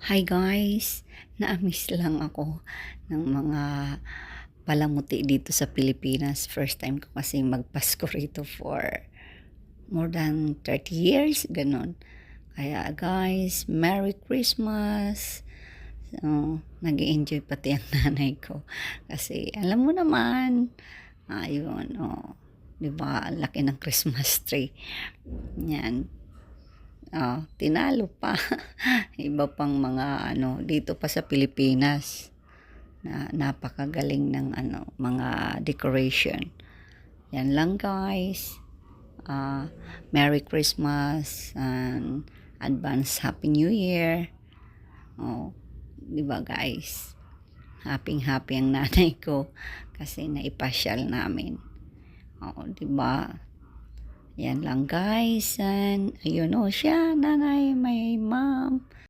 Hi guys! Na-miss lang ako ng mga palamuti dito sa Pilipinas. First time ko kasi magpasko rito for more than 30 years, ganun. Kaya guys, Merry Christmas! So, nag-enjoy pati ang nanay ko. Kasi alam mo naman, ayun, diba, ang laki ng Christmas tree. Yan. Tinalo pa. Iba pang mga dito pa sa Pilipinas na napakagaling ng mga decoration. Yan lang guys. Merry Christmas and advance Happy New Year. Di ba guys? Happy ang nanay ko kasi naipasyal namin. Di ba? Yan lang guys. And ayun siya, nanay, may mom.